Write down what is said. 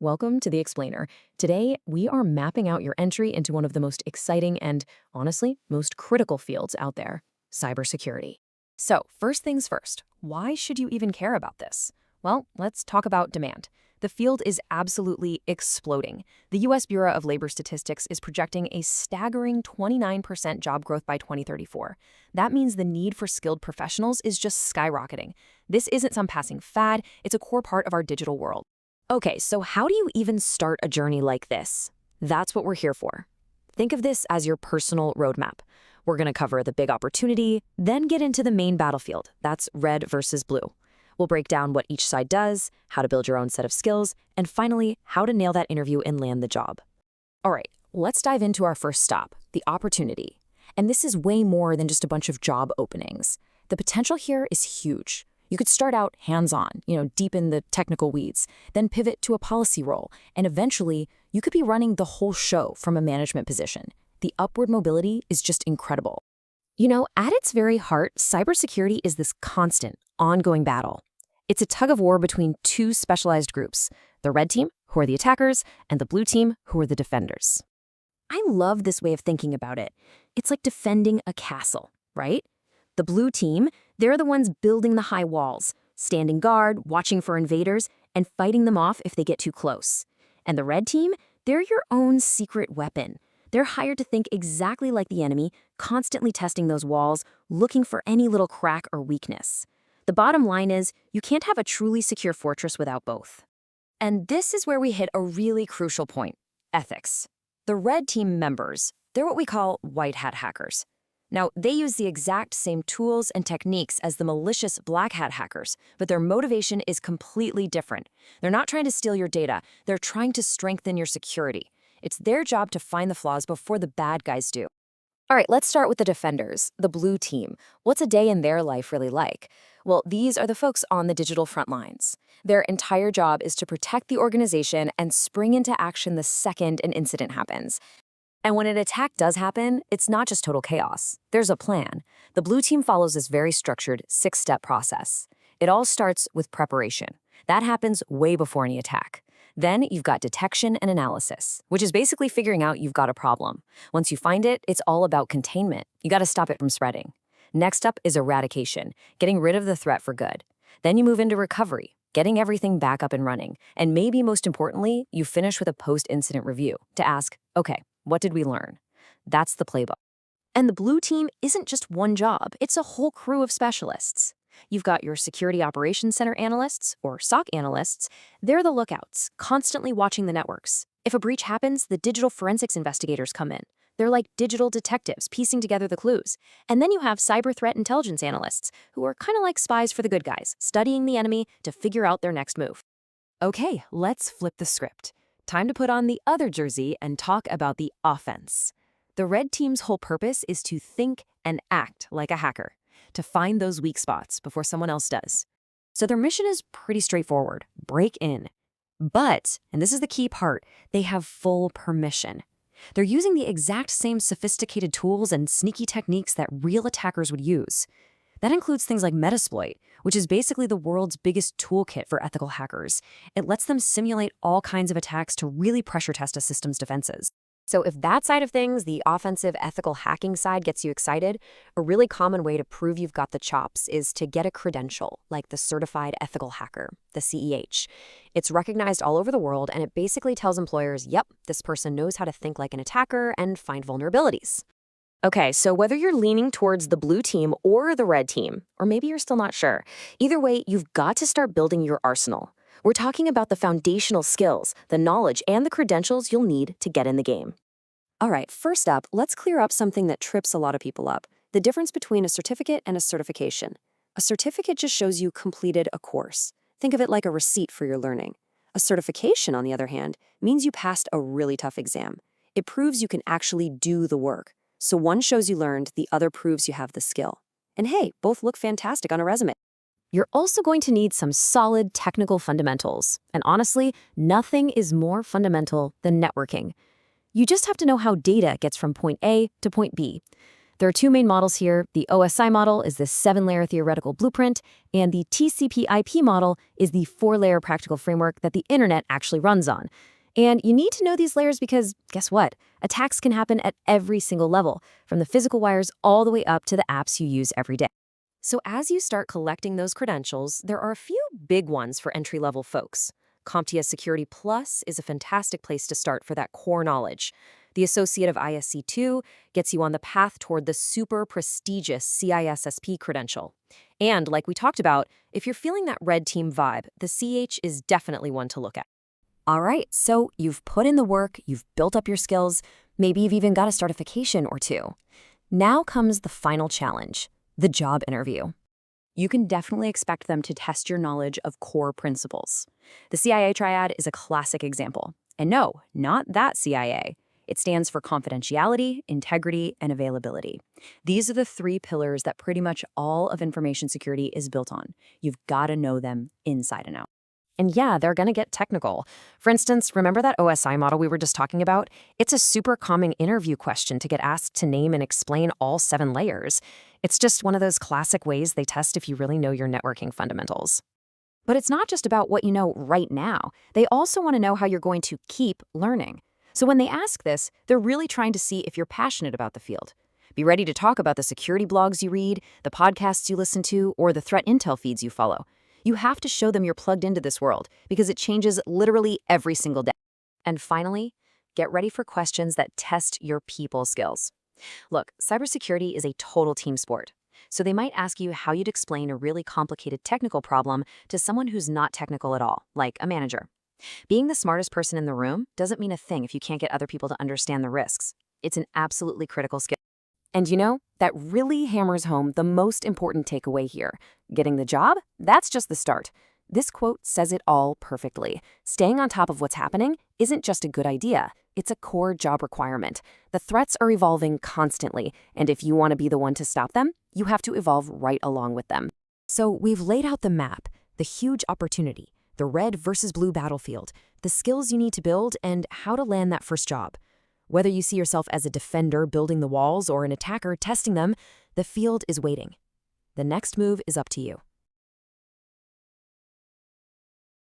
Welcome to The Explainer. Today, we are mapping out your entry into one of the most exciting and, honestly, most critical fields out there, cybersecurity. So, first things first, why should you even care about this? Well, let's talk about demand. The field is absolutely exploding. The U.S. Bureau of Labor Statistics is projecting a staggering 29% job growth by 2034. That means the need for skilled professionals is just skyrocketing. This isn't some passing fad, it's a core part of our digital world. Okay, so how do you even start a journey like this? That's what we're here for. Think of this as your personal roadmap. We're going to cover the big opportunity, then get into the main battlefield. That's red versus blue. We'll break down what each side does, how to build your own set of skills, and finally, how to nail that interview and land the job. All right, let's dive into our first stop, the opportunity. And this is way more than just a bunch of job openings. The potential here is huge. You could start out hands-on, deep in the technical weeds, then pivot to a policy role, and eventually, you could be running the whole show from a management position. The upward mobility is just incredible. At its very heart, cybersecurity is this constant, ongoing battle. It's a tug-of-war between two specialized groups, the red team, who are the attackers, and the blue team, who are the defenders. I love this way of thinking about it. It's like defending a castle, right? The blue team, they're the ones building the high walls, standing guard, watching for invaders, and fighting them off if they get too close. And the red team, they're your own secret weapon. They're hired to think exactly like the enemy, constantly testing those walls, looking for any little crack or weakness. The bottom line is, you can't have a truly secure fortress without both. And this is where we hit a really crucial point, ethics. The red team members, they're what we call white hat hackers. Now, they use the exact same tools and techniques as the malicious black hat hackers, but their motivation is completely different. They're not trying to steal your data, they're trying to strengthen your security. It's their job to find the flaws before the bad guys do. All right, let's start with the defenders, the blue team. What's a day in their life really like? Well, these are the folks on the digital front lines. Their entire job is to protect the organization and spring into action the second an incident happens. And when an attack does happen, it's not just total chaos. There's a plan. The blue team follows this very structured 6-step process. It all starts with preparation. That happens way before any attack. Then you've got detection and analysis, which is basically figuring out you've got a problem. Once you find it, it's all about containment. You got to stop it from spreading. Next up is eradication, getting rid of the threat for good. Then you move into recovery, getting everything back up and running. And maybe most importantly, you finish with a post-incident review to ask, okay, what did we learn? That's the playbook. And the blue team isn't just one job, it's a whole crew of specialists. You've got your Security Operations Center analysts, or SOC analysts. They're the lookouts, constantly watching the networks. If a breach happens, the digital forensics investigators come in. They're like digital detectives piecing together the clues. And then you have cyber threat intelligence analysts, who are kind of like spies for the good guys, studying the enemy to figure out their next move. Okay, let's flip the script. Time to put on the other jersey and talk about the offense. The red team's whole purpose is to think and act like a hacker, to find those weak spots before someone else does. So their mission is pretty straightforward, break in. But, and this is the key part, they have full permission. They're using the exact same sophisticated tools and sneaky techniques that real attackers would use. That includes things like Metasploit, which is basically the world's biggest toolkit for ethical hackers. It lets them simulate all kinds of attacks to really pressure test a system's defenses. So if that side of things, the offensive ethical hacking side, gets you excited, a really common way to prove you've got the chops is to get a credential, like the Certified Ethical Hacker, the CEH. It's recognized all over the world, and it basically tells employers, yep, this person knows how to think like an attacker and find vulnerabilities. Okay, so whether you're leaning towards the blue team or the red team, or maybe you're still not sure, either way, you've got to start building your arsenal. We're talking about the foundational skills, the knowledge, and the credentials you'll need to get in the game. All right, first up, let's clear up something that trips a lot of people up, the difference between a certificate and a certification. A certificate just shows you completed a course. Think of it like a receipt for your learning. A certification, on the other hand, means you passed a really tough exam. It proves you can actually do the work. So one shows you learned, the other proves you have the skill. And hey, both look fantastic on a resume. You're also going to need some solid technical fundamentals. And honestly, nothing is more fundamental than networking. You just have to know how data gets from point A to point B. There are two main models here. The OSI model is the 7-layer theoretical blueprint, and the TCP/IP model is the 4-layer practical framework that the internet actually runs on. And you need to know these layers because, guess what? Attacks can happen at every single level, from the physical wires all the way up to the apps you use every day. So as you start collecting those credentials, there are a few big ones for entry-level folks. CompTIA Security Plus is a fantastic place to start for that core knowledge. The Associate of ISC2 gets you on the path toward the super prestigious CISSP credential. And like we talked about, if you're feeling that red team vibe, the CH is definitely one to look at. All right, so you've put in the work, you've built up your skills, maybe you've even got a certification or two. Now comes the final challenge, the job interview. You can definitely expect them to test your knowledge of core principles. The CIA triad is a classic example. And no, not that CIA. It stands for confidentiality, integrity, and availability. These are the 3 pillars that pretty much all of information security is built on. You've got to know them inside and out. And yeah, they're going to get technical. For instance, remember that OSI model we were just talking about? It's a super common interview question to get asked to name and explain all 7 layers. It's just one of those classic ways they test if you really know your networking fundamentals. But it's not just about what you know right now. They also want to know how you're going to keep learning. So when they ask this, they're really trying to see if you're passionate about the field. Be ready to talk about the security blogs you read, the podcasts you listen to, or the threat intel feeds you follow. You have to show them you're plugged into this world because it changes literally every single day. And finally, get ready for questions that test your people skills. Look, cybersecurity is a total team sport. So they might ask you how you'd explain a really complicated technical problem to someone who's not technical at all, like a manager. Being the smartest person in the room doesn't mean a thing if you can't get other people to understand the risks. It's an absolutely critical skill. And you know, that really hammers home the most important takeaway here. Getting the job? That's just the start. This quote says it all perfectly. Staying on top of what's happening isn't just a good idea. It's a core job requirement. The threats are evolving constantly, and if you want to be the one to stop them, you have to evolve right along with them. So we've laid out the map, the huge opportunity, the red versus blue battlefield, the skills you need to build, and how to land that first job. Whether you see yourself as a defender building the walls or an attacker testing them, the field is waiting. The next move is up to you.